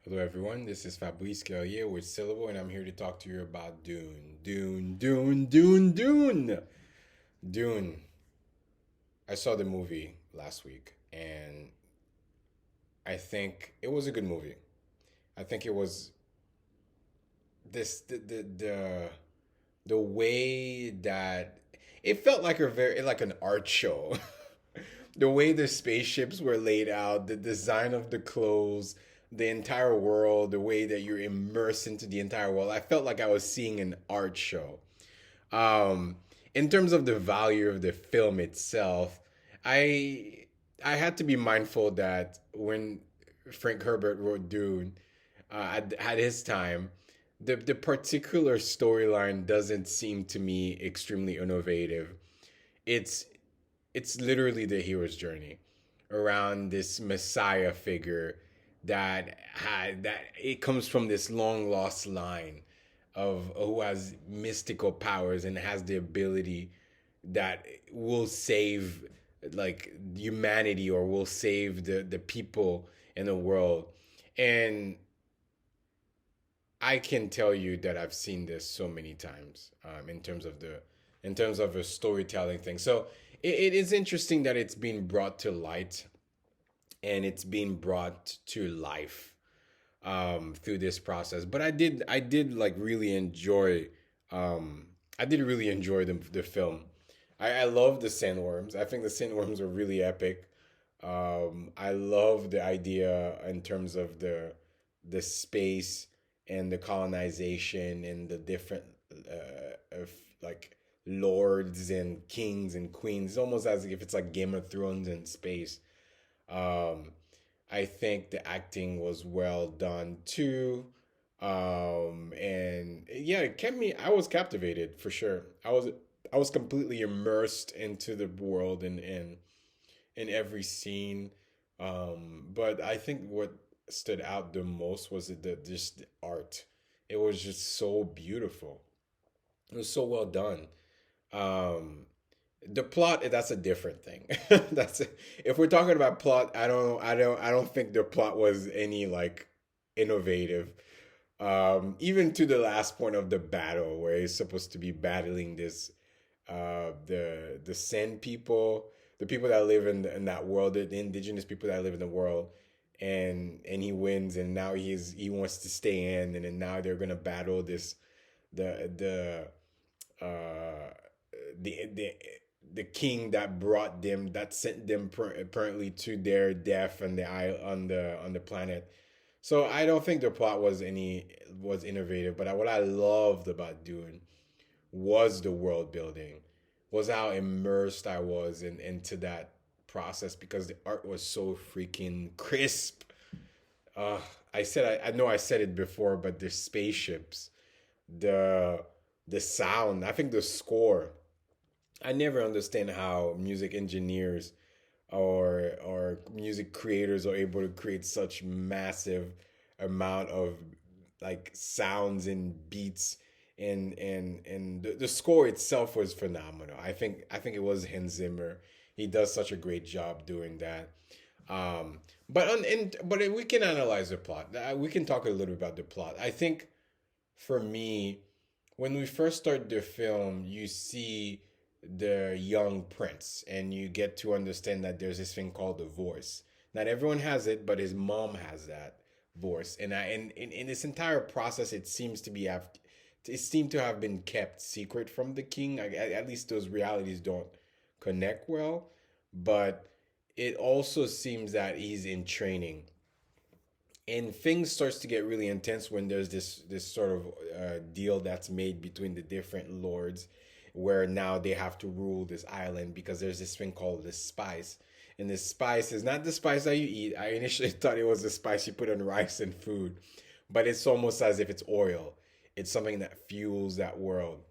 Hello, everyone. This is Fabrice Carrier with Syllable, and I'm here to talk to you about Dune. Dune, Dune, Dune, Dune. Dune. I saw the movie last week, and I think it was a good movie. I think it was the way that it felt like a very like an art show. The way the spaceships were laid out, the design of the clothes, the entire world, the way that you're immersed into the entire world. I felt like I was seeing an art show. Um, in terms of the value of the film itself, I I had to be mindful that when Frank Herbert wrote Dune, at his time, the particular storyline doesn't seem to me extremely innovative. It's it's literally the hero's journey around this messiah figure that it comes from this long lost line of who has mystical powers and has the ability that will save like humanity or will save the people in the world. And I can tell you that I've seen this so many times, in terms of a storytelling thing. So it is interesting that it's being brought to light and it's being brought to life through this process. But I did like really enjoy um, I did really enjoy the film. I love the sandworms. I think the sandworms are really epic. I love the idea in terms of the space and the colonization and the different of like lords and kings and queens. It's almost as if it's like Game of Thrones in space. Um, I think the acting was well done too. And yeah, it kept me. I was captivated for sure. I was completely immersed into the world and in every scene. But I think what stood out the most was just the art. It was just so beautiful. It was so well done. Um, the plot, that's a different thing. That's if we're talking about plot, I don't think the plot was any like innovative. Even to the last point of the battle where he's supposed to be battling this the Sand people, the people that live in that world, the indigenous people that live in the world, and he wins, and now he wants to stay in, and then now they're gonna battle this the uh the the king that brought them that sent them apparently to their death on the on the planet. So I don't think the plot was innovative, but what I loved about Dune was the world building, was how immersed I was into that process because the art was so freaking crisp. Uh, I know I said it before, but the spaceships, the the sound, I think the score. I never understand how music engineers or music creators are able to create such massive amount of like sounds and beats and the score itself was phenomenal. I think it was Hans Zimmer. He does such a great job doing that. But we can analyze the plot. We can talk a little bit about the plot. I think for me, when we first start the film, you see the young prince, and you get to understand that there's this thing called the voice. Not everyone has it, but his mom has that voice, and in this entire process, it seemed to have been kept secret from the king. At least those realities don't connect well, but it also seems that he's in training and things starts to get really intense when there's this sort of deal that's made between the different lords where now they have to rule this island because there's this thing called the spice, and this spice is not the spice that you eat. I initially thought it was the spice you put on rice and food, but it's almost as if it's oil. It's something that fuels that world.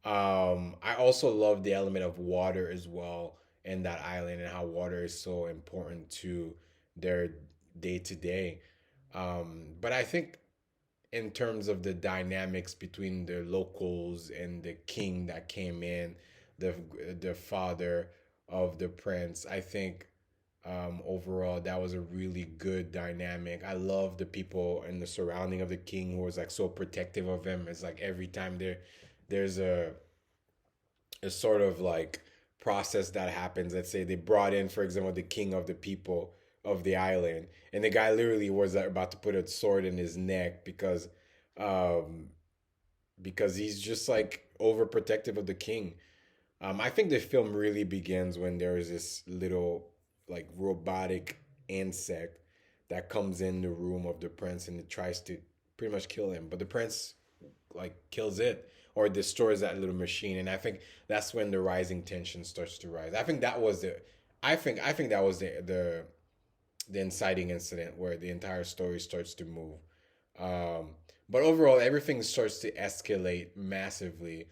I also love the element of water as well in that island and how water is so important to their day to day. But I think in terms of the dynamics between the locals and the king that came in, the the father of the prince, I think Overall, that was a really good dynamic. I love the people and the surrounding of the king who was like so protective of him. It's like every time there's a sort of like process that happens. Let's say they brought in, for example, the king of the people of the island, and the guy literally was about to put a sword in his neck um, because he's just like overprotective of the king. I think the film really begins when there is this little like robotic insect that comes in the room of the prince and it tries to pretty much kill him, but the prince like kills it or destroys that little machine, and I think that's when the rising tension starts to rise. I think that was the, I think that was the inciting incident where the entire story starts to move. Um, but overall, everything starts to escalate massively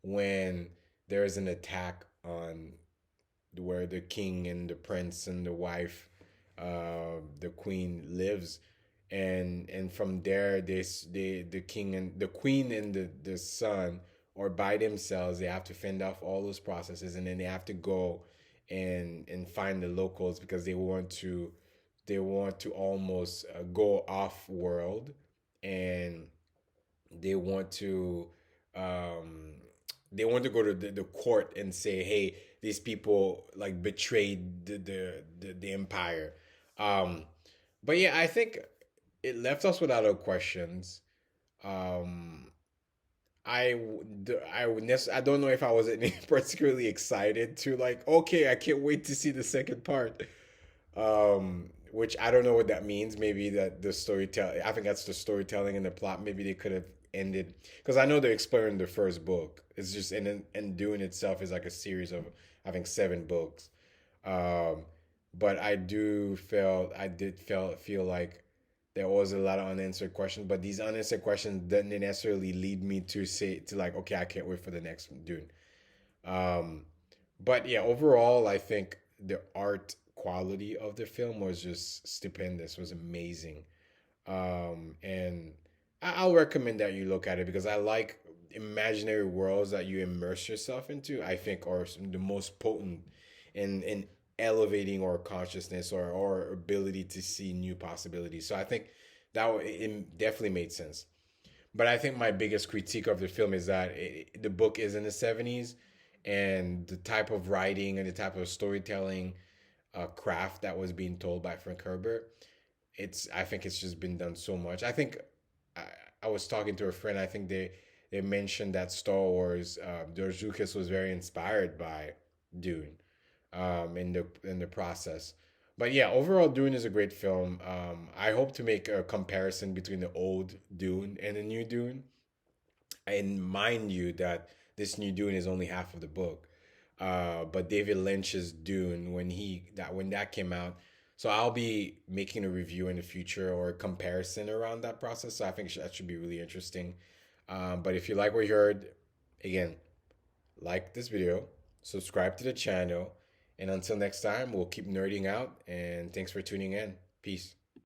when there is an attack on where the king and the prince and the wife, the queen lives, and from there the king and the queen and the son are by themselves. They have to fend off all those processes, and then they have to go and find the locals because they want to almost go off world, and they want to um they want to go to the court and say, hey, these people like betrayed the empire. um but yeah, I think it left us without our questions. um I don't know if I was particularly excited to like, okay, I can't wait to see the second part. Which I don't know what that means. Maybe that the storytelling, I think that's the storytelling and the plot. Maybe they could have ended, because I know they're exploring the first book. It's just, and Dune itself is like a series of, I think, 7 books. Um, but I did feel like there was a lot of unanswered questions, but these unanswered questions didn't necessarily lead me to say to like, okay, I can't wait for the next Dune. Um, but yeah, overall, I think the art quality of the film was just stupendous, was amazing. And I'll recommend that you look at it because I like imaginary worlds that you immerse yourself into. I think are the most potent in elevating our consciousness or our ability to see new possibilities. So I think it definitely made sense. But I think my biggest critique of the film is that the book is in the 70s, and the type of writing and the type of storytelling craft that was being told by Frank Herbert, I think it's just been done so much. I think I, I was talking to a friend. I think they mentioned that Star Wars, George Lucas was very inspired by Dune, in the process. But yeah, overall, Dune is a great film. I hope to make a comparison between the old Dune and the new Dune, and mind you that this new Dune is only half of the book. But David Lynch's Dune, when that came out, so I'll be making a review in the future or a comparison around that process. So I think that should be really interesting. But if you like what you heard, again, like this video, subscribe to the channel, and until next time, we'll keep nerding out. And thanks for tuning in. Peace.